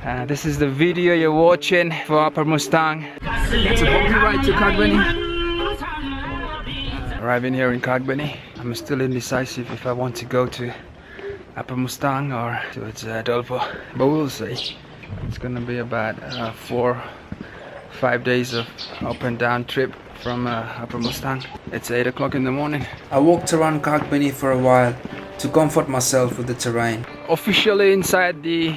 This is the video you're watching for Upper Mustang. It's a bumpy ride to Kagbeni. Arriving here in Kagbeni, I'm still indecisive if I want to go to Upper Mustang or towards Dolpo, but we'll see. It's gonna be about 4-5 days of up and down trip from Upper Mustang. It's 8 o'clock in the morning. I walked around Kagbeni for a while to comfort myself with the terrain. Officially inside the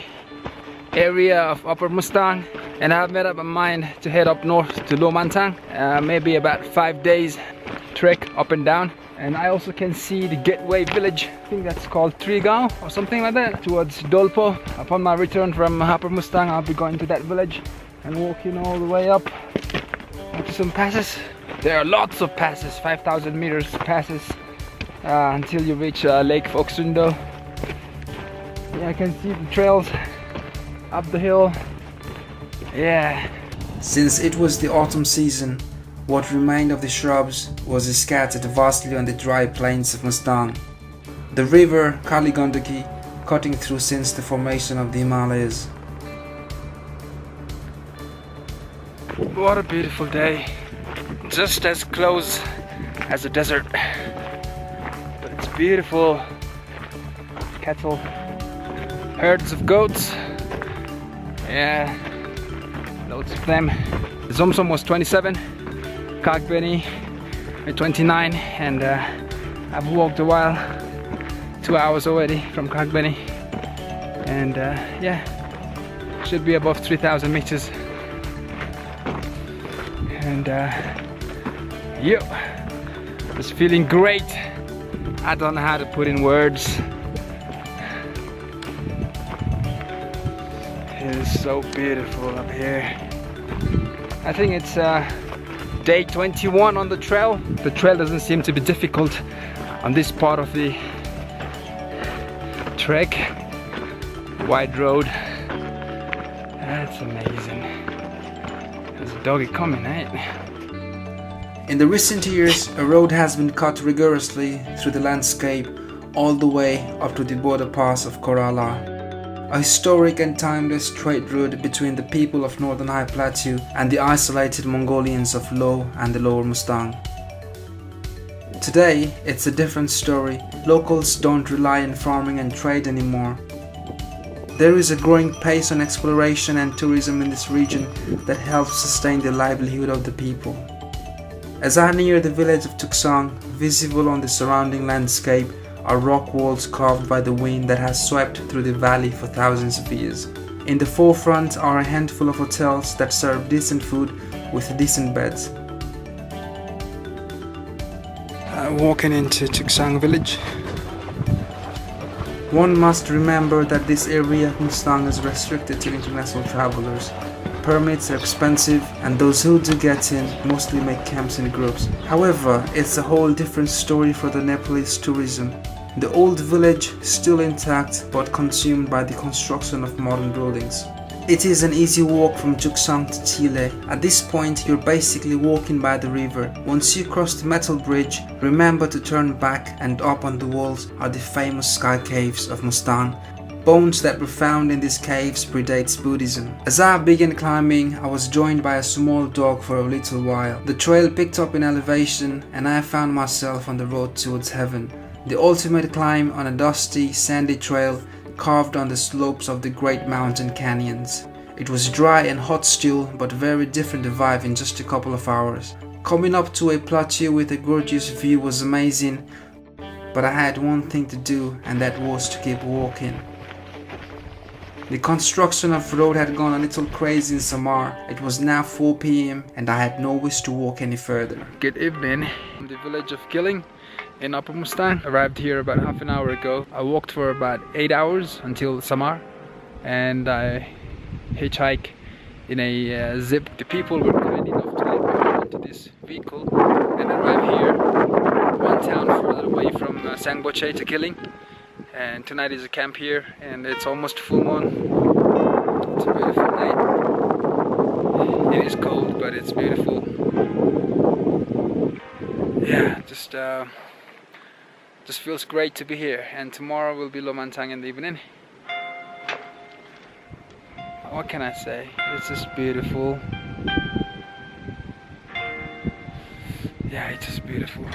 area of Upper Mustang, and I've made up my mind to head up north to Lo Mantang. Maybe about 5 days trek up and down. And I also can see the gateway village, I think that's called Trigao or something like that, towards Dolpo. Upon my return from Upper Mustang, I'll be going to that village and walking all the way up to some passes. There are lots of passes, 5,000 meters passes until you reach Lake Foksundo. Yeah, I can see the trails up the hill. Yeah. Since it was the autumn season, what remained of the shrubs was scattered vastly on the dry plains of Mustang. The river Kaligandaki cutting through since the formation of the Himalayas. What a beautiful day. Just as close as the desert. But it's beautiful. Cattle, herds of goats. Yeah, loads of them. Jomsom was 27. Kagbeni at 29, and I've walked a while, 2 hours already from Kagbeni, and yeah, should be above 3,000 meters. And just feeling great. I don't know how to put in words. It is so beautiful up here. I think it's day 21 on the trail. The trail doesn't seem to be difficult on this part of the trek. Wide road. That's amazing. There's a doggy coming, right? In the recent years, a road has been cut rigorously through the landscape all the way up to the border pass of Kerala. A historic and timeless trade route between the people of Northern High Plateau and the isolated Mongolians of Lo and the Lower Mustang. Today, it's a different story. Locals don't rely on farming and trade anymore. There is a growing pace on exploration and tourism in this region that helps sustain the livelihood of the people. As I near the village of Tuksang, visible on the surrounding landscape are rock walls carved by the wind that has swept through the valley for thousands of years. In the forefront are a handful of hotels that serve decent food with decent beds. Walking into Tuksang village. One must remember that this area of Mustang is restricted to international travelers. Permits are expensive, and those who do get in mostly make camps in groups. However, it's a whole different story for the Nepalese tourism. The old village still intact but consumed by the construction of modern buildings. It is an easy walk from Jomsom to Chile. At this point, you're basically walking by the river. Once you cross the metal bridge, remember to turn back, and up on the walls are the famous sky caves of Mustang. Bones that were found in these caves predates Buddhism. As I began climbing, I was joined by a small dog for a little while. The trail picked up in elevation, and I found myself on the road towards heaven. The ultimate climb on a dusty, sandy trail carved on the slopes of the great mountain canyons. It was dry and hot still, but very different to vibe in just a couple of hours. Coming up to a plateau with a gorgeous view was amazing, but I had one thing to do, and that was to keep walking. The construction of the road had gone a little crazy in Samar. It was now 4 p.m. and I had no wish to walk any further. Good evening. From the village of Killing in Upper Mustang. Arrived here about half an hour ago. I walked for about 8 hours until Samar, and I hitchhiked in a zip. The people were kind enough to let me into this vehicle and arrive here, one town further away from Sangboche to Killing. And tonight is a camp here, and it's almost full moon. It's a beautiful night. It is cold, but it's beautiful. Yeah, just feels great to be here. And tomorrow will be Lo Mantang in the evening. what can I say? It's just beautiful. Yeah, it's just beautiful.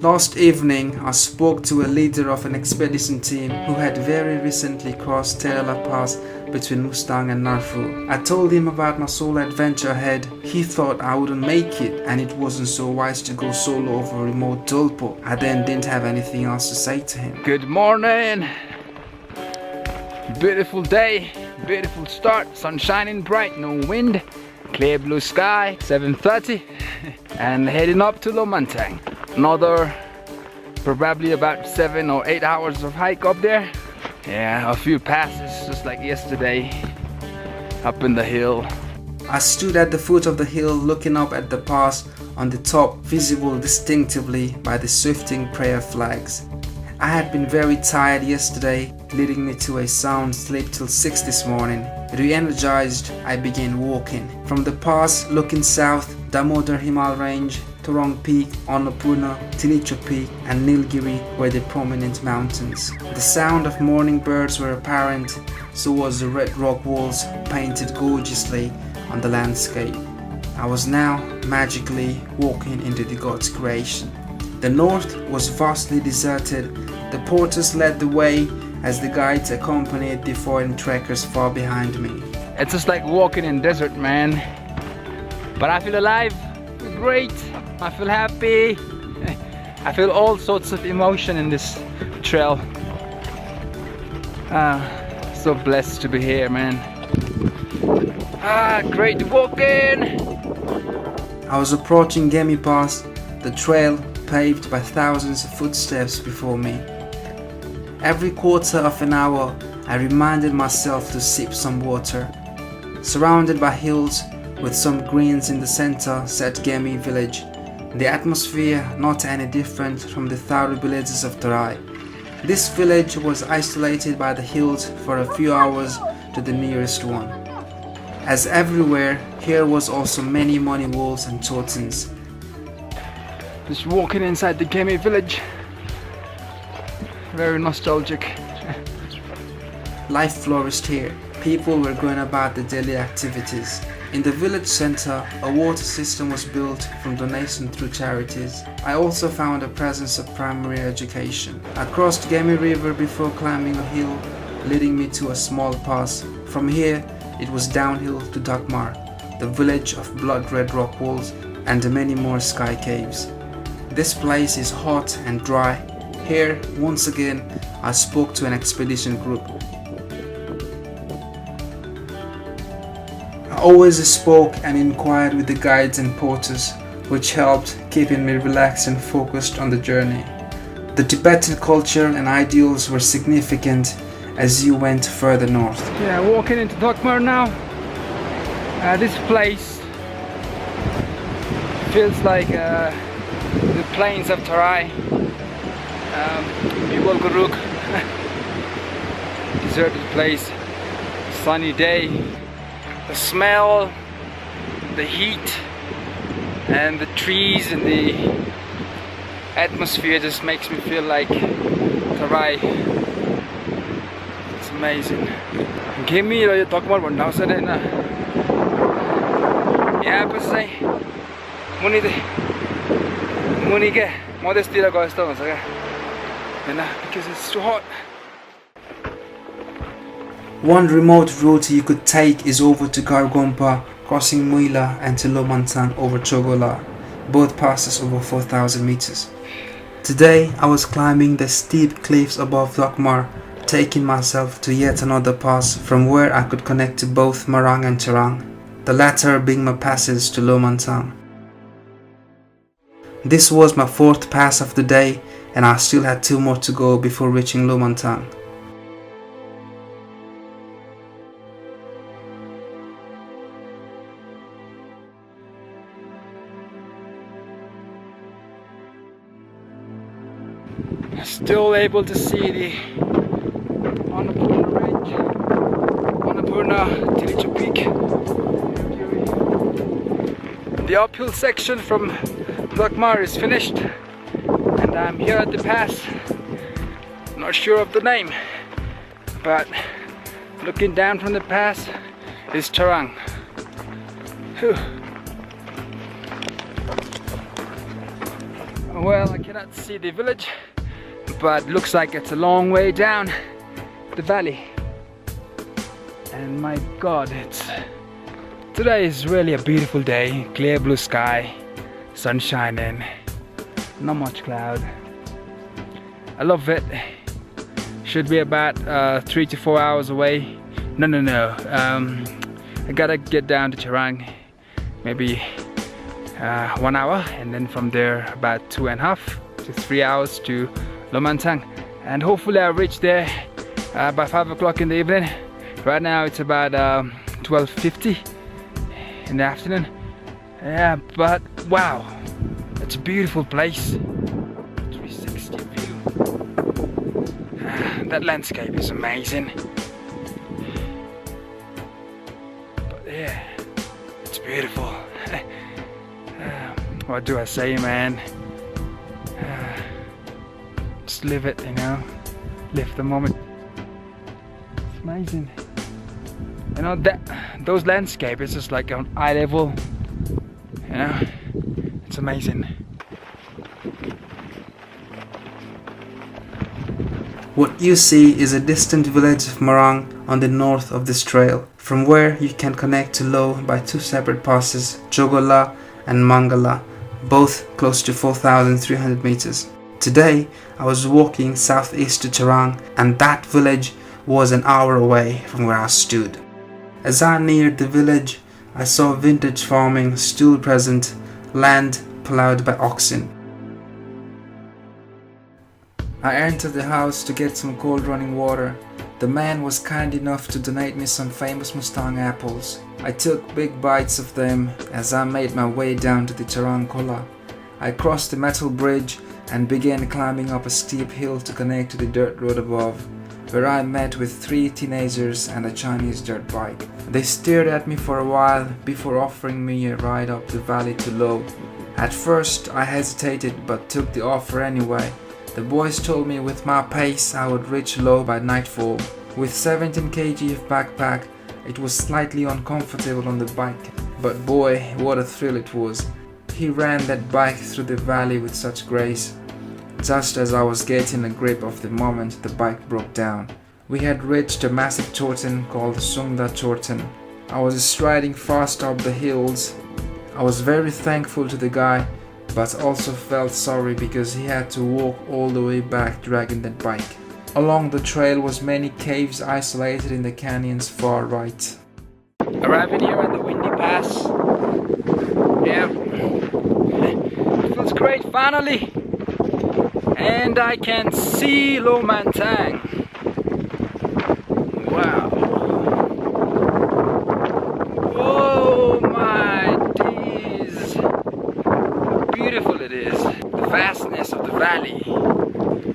Last evening, I spoke to a leader of an expedition team who had very recently crossed Tilicho Pass between Mustang and Narfu. I told him about my solo adventure ahead. He thought I wouldn't make it and it wasn't so wise to go solo over remote Dolpo. I then didn't have anything else to say to him. Good morning! Beautiful day, beautiful start, sun shining bright, no wind, clear blue sky, 7:30 and heading up to Lo Mantang. Another probably about 7 or 8 hours of hike up there. Yeah, a few passes just like yesterday up in the hill. I stood at the foot of the hill looking up at the pass on the top, visible distinctively by the swifting prayer flags. I had been very tired yesterday, leading me to a sound sleep till 6 this morning. Re-energized, I began walking. From the pass, looking south, Damodar Himal Range, Torong Peak, Annapurna, Tilicho Peak and Nilgiri were the prominent mountains. The sound of morning birds were apparent, so was the red rock walls painted gorgeously on the landscape. I was now magically walking into the God's creation. The north was vastly deserted. The porters led the way as the guides accompanied the foreign trekkers far behind me. It's just like walking in desert, man. But I feel alive, I feel great, I feel happy. I feel all sorts of emotion in this trail. So blessed to be here, man. Great walking! I was approaching Kagbeni Pass, the trail paved by thousands of footsteps before me. Every quarter of an hour, I reminded myself to sip some water. Surrounded by hills, with some greens in the center, sat Kagbeni village. The atmosphere not any different from the Tharu villages of Tarai. This village was isolated by the hills for a few hours to the nearest one. As everywhere, here was also many wolves and totems. Just walking inside the Kagbeni village. Very nostalgic. Life flourished here. People were going about their daily activities. In the village center, a water system was built from donation through charities. I also found a presence of primary education. I crossed Kagbeni River before climbing a hill, leading me to a small pass. From here, it was downhill to Dhokmar, the village of blood-red rock walls and many more sky caves. This place is hot and dry. Here, once again, I spoke to an expedition group. I always spoke and inquired with the guides and porters, which helped keeping me relaxed and focused on the journey. The Tibetan culture and ideals were significant as you went further north. Yeah, walking into Dhokmar now. This place feels like the plains of Tarai. Guruk. Deserted place, sunny day. The smell, the heat, and the trees and the atmosphere just makes me feel like Tarai. It's amazing. Kagbeni र यो धकमर भन्ने ठाउँ छ हैन यहाँ पछि चाहिँ मुनि के मधेसतिर गए जस्तो हुन्छ क्या हैन because it's too hot. One remote route you could take is over to Gargompa, crossing Muila, and to Lo Mantang over Chogola, both passes over 4,000 meters. Today I was climbing the steep cliffs above Dhokmar, taking myself to yet another pass from where I could connect to both Marang and Charang, the latter being my passage to Lo Mantang. This was my fourth pass of the day, and I still had 2 more to go before reaching Lo Mantang. Still able to see the Annapurna range, Annapurna, Tilicho Peak. The uphill section from Dhokmar is finished, and I'm here at the pass. Not sure of the name, but looking down from the pass is Tarang. Whew. Well, I cannot see the village, but looks like it's a long way down the valley. And my God, today is really a beautiful day. Clear blue sky, sun shining, not much cloud. I love it. Should be about 3 to 4 hours away. No. I gotta get down to Tarang, maybe 1 hour, and then from there about 2.5 to 3 hours to Lo Mantang, and hopefully I'll reach there by 5 o'clock in the evening. Right now it's about 12:50 in the afternoon. Yeah, but wow, it's a beautiful place. 360 view. That landscape is amazing. But yeah, it's beautiful. What do I say, man? Just live it, you know? Live the moment. It's amazing. You know, those landscapes, it's just like on eye level. You know? It's amazing. What you see is a distant village of Morang on the north of this trail, from where you can connect to Lo by 2 separate passes, Jogola and Mangala, both close to 4,300 meters. Today, I was walking southeast to Tarang, and that village was an hour away from where I stood. As I neared the village, I saw vintage farming still present, land plowed by oxen. I entered the house to get some cold running water. The man was kind enough to donate me some famous Mustang apples. I took big bites of them as I made my way down to the Tarang Kola. I crossed the metal bridge and began climbing up a steep hill to connect to the dirt road above, where I met with 3 teenagers and a Chinese dirt bike. They stared at me for a while before offering me a ride up the valley to Lo. At first I hesitated but took the offer anyway. The boys told me with my pace I would reach Lo by nightfall. With 17 kg of backpack, it was slightly uncomfortable on the bike, but boy, what a thrill it was. He ran that bike through the valley with such grace. Just as I was getting a grip of the moment, the bike broke down. We had reached a massive chorten called Sungda Chorten. I was striding fast up the hills. I was very thankful to the guy, but also felt sorry because he had to walk all the way back dragging that bike. Along the trail was many caves isolated in the canyon's far right. Arriving here at the Windy Pass. Yeah, it feels great finally. And I can see Lo Mantang. Wow. Oh my days. How beautiful it is. The vastness of the valley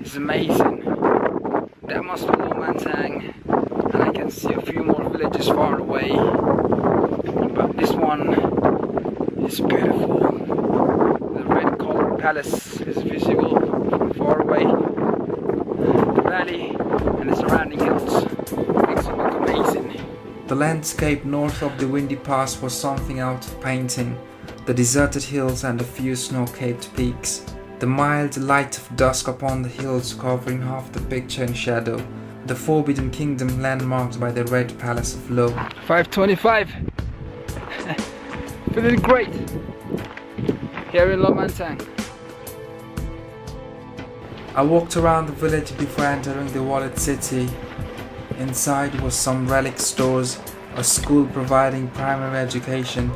is amazing. That must be Lo Mantang. And I can see a few more villages far away. But this one is beautiful. The red colored palace is visible from far away. The valley and the surrounding hills makes it look amazing. The landscape north of the Windy Pass was something out of painting. The deserted hills and a few snow-capped peaks. The mild light of dusk upon the hills covering half the picture in shadow. The Forbidden Kingdom landmarked by the Red Palace of Lo. 5:25. Feeling great here in Lo Mantang. I walked around the village before entering the walled city. Inside was some relic stores, a school providing primary education.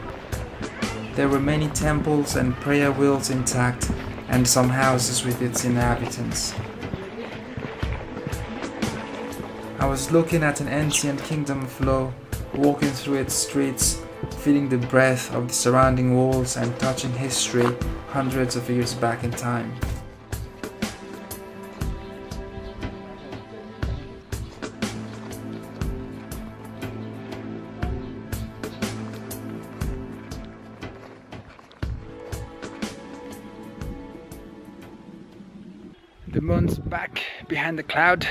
There were many temples and prayer wheels intact, and some houses with its inhabitants. I was looking at an ancient kingdom of Lo, walking through its streets, feeling the breath of the surrounding walls and touching history hundreds of years back in time. The moon's back behind the cloud,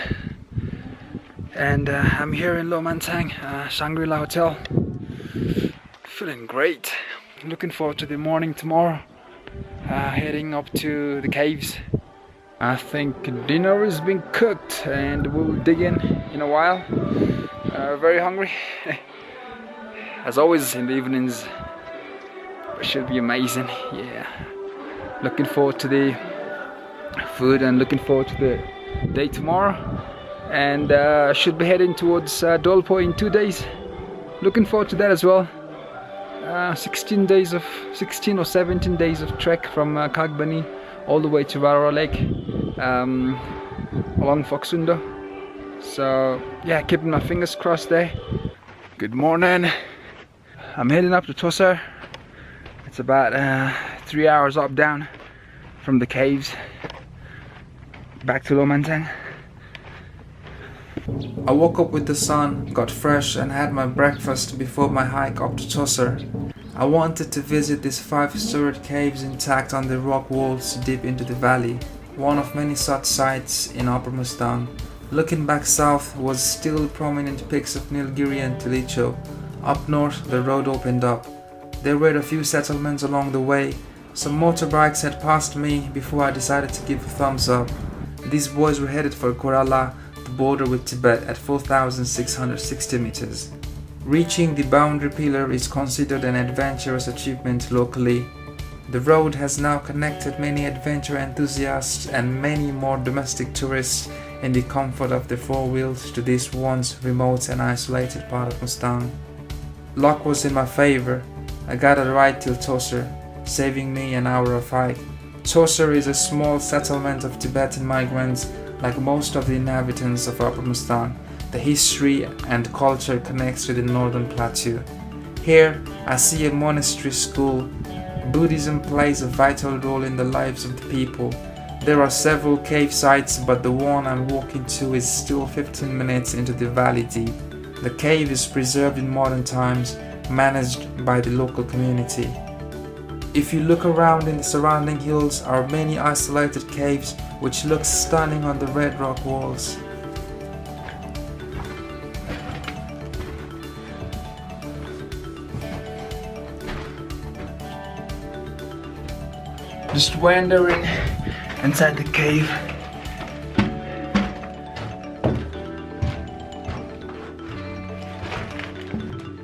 And I'm here in Lo Mantang, Shangri-La Hotel. Feeling great. Looking forward to the morning tomorrow. Heading up to the caves. I think dinner is being cooked and we'll dig in a while. Very hungry. As always in the evenings. It should be amazing. Yeah. Looking forward to the food and looking forward to the day tomorrow. And should be heading towards Dolpo in 2 days. Looking forward to that as well. 16 or 17 days of trek from Kagbeni all the way to Upper Lake along Foxundo. So yeah, keeping my fingers crossed there. Good morning. I'm heading up to Tosar. It's about 3 hours up down from the caves back to Lo Mantang. I woke up with the sun, got fresh and had my breakfast before my hike up to Tosar. I wanted to visit these 5-storied caves intact on the rock walls deep into the valley, one of many such sites in Upper Mustang. Looking back south was still prominent peaks of Dhaulagiri and Tilicho. Up north the road opened up. There were a few settlements along the way. Some motorbikes had passed me before I decided to give a thumbs up. These boys were headed for Korala, the border with Tibet, at 4,660 meters. Reaching the boundary pillar is considered an adventurous achievement locally. The road has now connected many adventure enthusiasts and many more domestic tourists in the comfort of their four wheels to this once remote and isolated part of Mustang. Luck was in my favor. I got a ride till Tosar, saving me an hour of hike. Tosar is a small settlement of Tibetan migrants. Like most of the inhabitants of Upper Mustang, the history and culture connects to the northern plateau. Here, I see a monastery school. Buddhism plays a vital role in the lives of the people. There are several cave sites, but the one I'm walking to is still 15 minutes into the valley deep. The cave is preserved in modern times, managed by the local community. If you look around in the surrounding hills are many isolated caves which look stunning on the red rock walls. Just wandering inside the cave.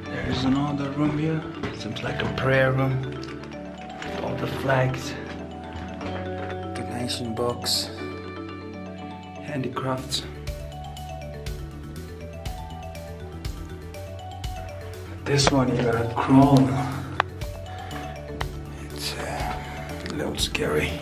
There's another room here. Seems like a prayer room. All the flags, donation box, handicrafts. This one you gotta crawl. It's a little scary.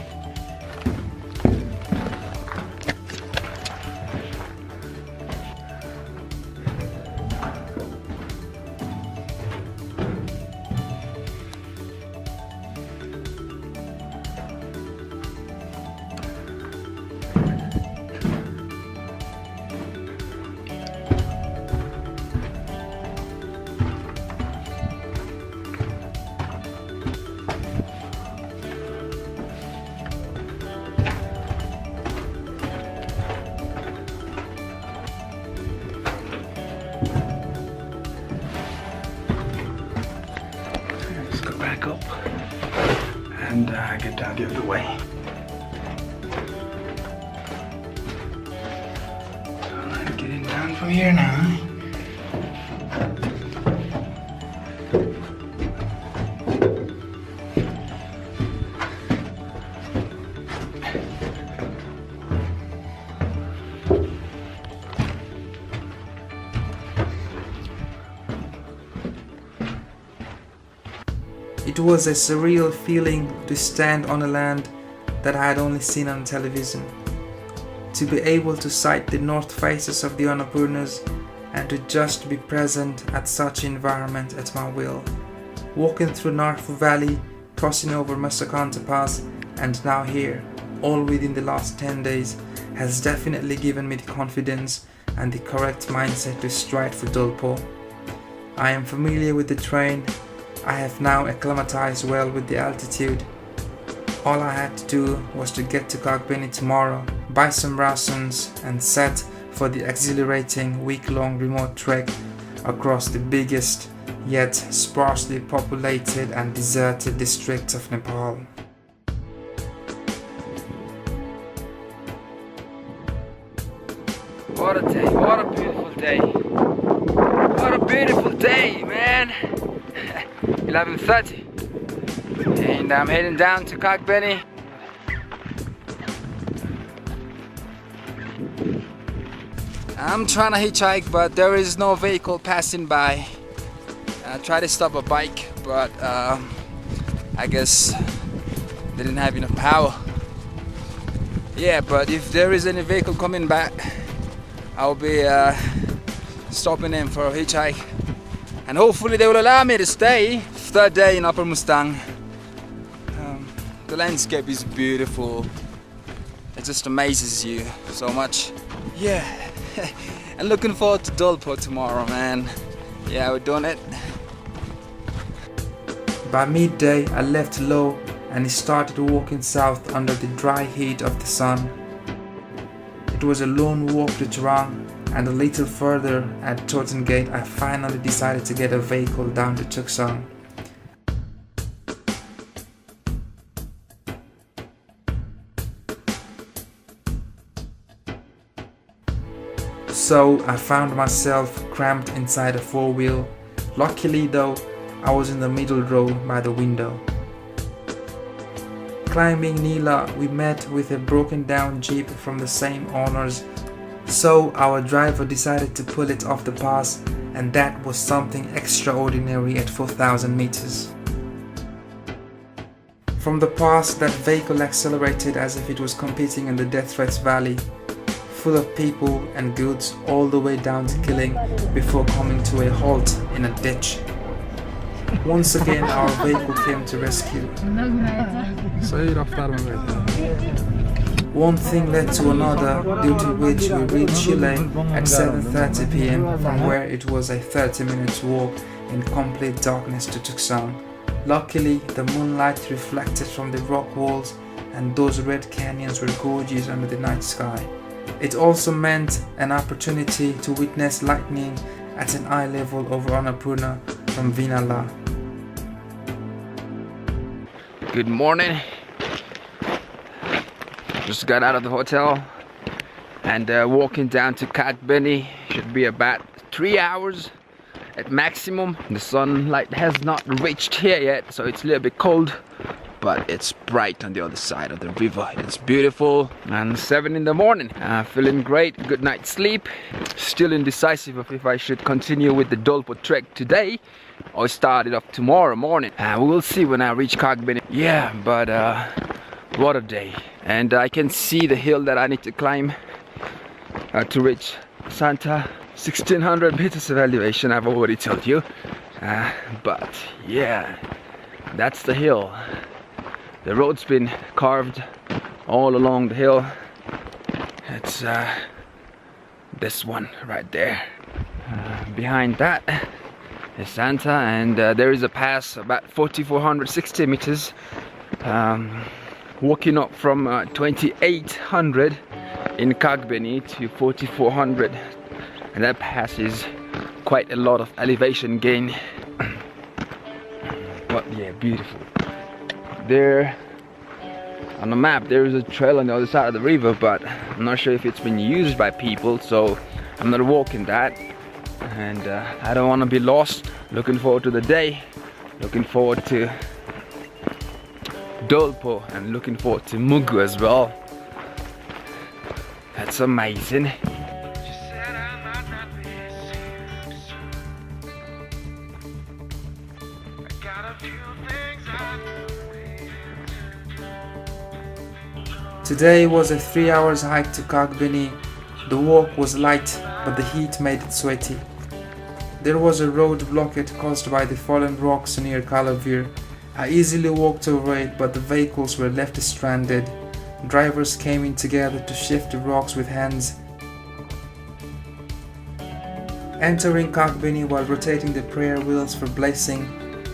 Back up and get down the other way. I'm getting down from here now. It was a surreal feeling to stand on a land that I had only seen on television, to be able to sight the north faces of the Annapurnas and to just be present at such environment at my will. Walking through Narfu Valley, crossing over Mesokanto Pass, and now here, all within the last 10 days, has definitely given me the confidence and the correct mindset to stride for Dolpo. I am familiar with the terrain. I have now acclimatized well with the altitude. All I had to do was to get to Kagbeni tomorrow, buy some rations and set for the exhilarating week-long remote trek across the biggest yet sparsely populated and deserted district of Nepal. What a day, what a beautiful day. What a beautiful day, man. 11:30 and I'm heading down to Kagbeni. I'm trying to hitchhike, but there is no vehicle passing by. I tried to stop a bike, but I guess they didn't have enough power. Yeah, but if there is any vehicle coming back, I'll be stopping them for a hitchhike, and hopefully they will allow me to stay. Third day in Upper Mustang. The landscape is beautiful. It just amazes you so much. Yeah, and looking forward to Dolpo tomorrow, man. Yeah, we're doing it. By midday, I left Lo and started walking south under the dry heat of the sun. It was a lone walk to Trang, and a little further at Totten Gate I finally decided to get a vehicle down to Jomsom. So I found myself cramped inside a four-wheel. Luckily though, I was in the middle row by the window. Climbing Nila, we met with a broken down jeep from the same owners, so our driver decided to pull it off the pass, and that was something extraordinary at 4,000 meters. From the pass, that vehicle accelerated as if it was competing in the Death Threats Valley, full of people and goods all the way down to Killing before coming to a halt in a ditch. Once again, our vehicle came to rescue. One thing led to another, due to which we reached Chile at 7:30 p.m. from where it was a 30-minute walk in complete darkness to Jomsom. Luckily, the moonlight reflected from the rock walls, and those red canyons were gorgeous under the night sky. It also meant an opportunity to witness lightning at an eye level over Annapurna from Vinala. Good morning. Just got out of the hotel and walking down to Kagbeni. Should be about 3 hours at maximum. The sunlight has not reached here yet, so it's a little bit cold, but it's bright on the other side of the river. It's beautiful. And 7 in the morning. Feeling great. Good night's sleep. Still indecisive of if I should continue with the Dolpo trek today or start it off tomorrow morning. We will see when I reach Kagbeni. Yeah, but what a day. And I can see the hill that I need to climb to reach Santa. 1600 meters of elevation, I've already told you. But yeah, that's the hill. The road's been carved all along the hill. It's this one right there. Behind that is Santa, and there is a pass about 4,460 meters. Walking up from 2,800 in Kagbeni to 4,400, and that pass is quite a lot of elevation gain. But yeah, beautiful. There on the map there is a trail on the other side of the river, but I'm not sure if it's been used by people, so I'm not walking that, and I don't want to be lost. Looking forward to the day, looking forward to Dolpo, and looking forward to Mugu as well. That's amazing. Today was a 3 hours hike to Kagbeni. The walk was light, but the heat made it sweaty. There was a road blockade caused by the fallen rocks near Kalavir. I easily walked over it, but the vehicles were left stranded. Drivers came in together to shift the rocks with hands. Entering Kagbeni while rotating the prayer wheels for blessing.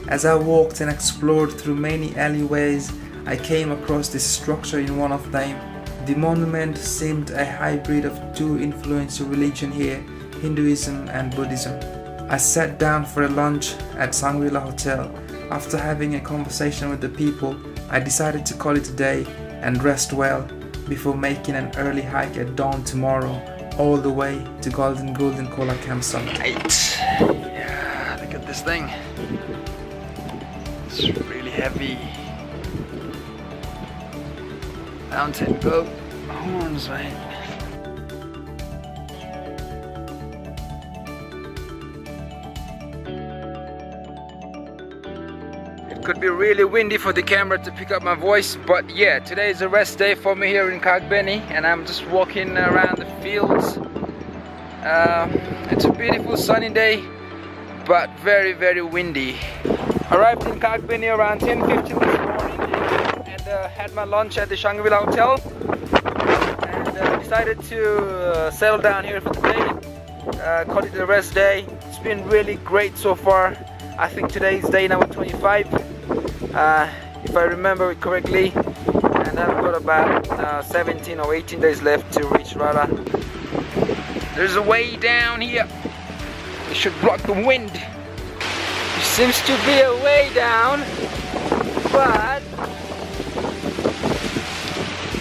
As I walked and explored through many alleyways, I came across this structure in one of them. The monument seemed a hybrid of two influential religions here, Hinduism and Buddhism. I sat down for a lunch at Shangri-La Hotel. After having a conversation with the people, I decided to call it a day and rest well before making an early hike at dawn tomorrow all the way to Golden Kola campsite. Yeah, look at this thing. It's really heavy. Mountain goat horns, right? It could be really windy for the camera to pick up my voice, but yeah, today is a rest day for me here in Kagbeni, and I'm just walking around the fields. It's a beautiful sunny day, but very, very windy. Arrived in Kagbeni around 10:15 this morning, and had my lunch at the Shangri-La Hotel, and decided to settle down here for the day. Call it a rest day. It's been really great so far. I think today is day number 25, if I remember it correctly, and I've got about 17 or 18 days left to reach Rara. There's a way down here. It should block the wind. There seems to be a way down, but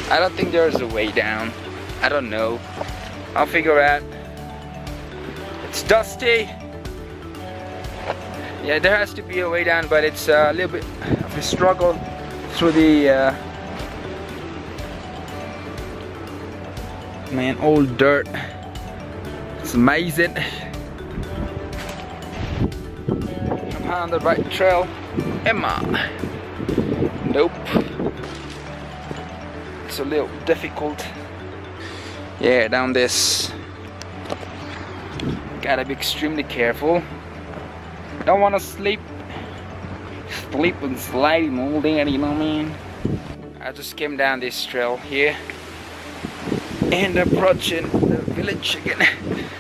I don't think there's a way down. I don't know. I'll figure out. It's dusty. Yeah, there has to be a way down, but it's a little bit of a struggle through the old dirt. It's amazing. Am I on the right trail? Am I? Nope. It's a little difficult. Yeah, down this. Gotta be extremely careful. Don't want to slip and sliding all day, you know what I mean? I just came down this trail here and approaching the village again.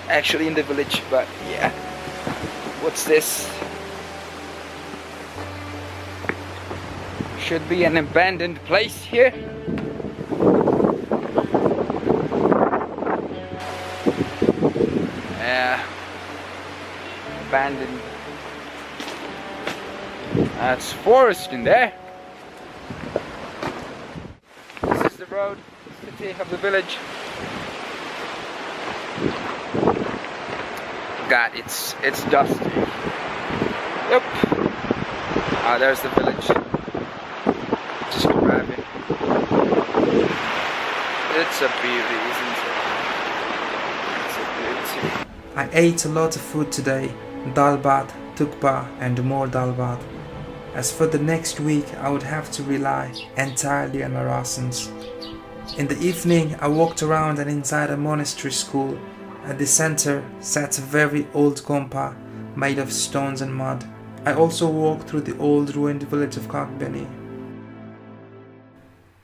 Actually in the village, but yeah. What's this? Should be an abandoned place here. Yeah. Abandoned. That's forest in there. This is the road, city of the village. God, it's dusty. Yep. Ah, there's the village. Just grab it. It's a beauty, isn't it? It's a beauty. I ate a lot of food today. Dal bhat, tukpa and more dal bhat. As for the next week, I would have to rely entirely on my rations. In the evening, I walked around and inside a monastery school. At the center sat a very old gompa made of stones and mud. I also walked through the old ruined village of Kagbeni.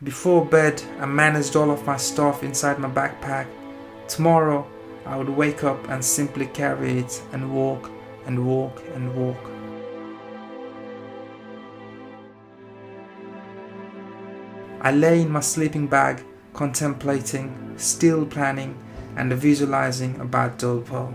Before bed, I managed all of my stuff inside my backpack. Tomorrow, I would wake up and simply carry it and walk and walk and walk. I lay in my sleeping bag, contemplating, still planning and visualizing about Dolpo.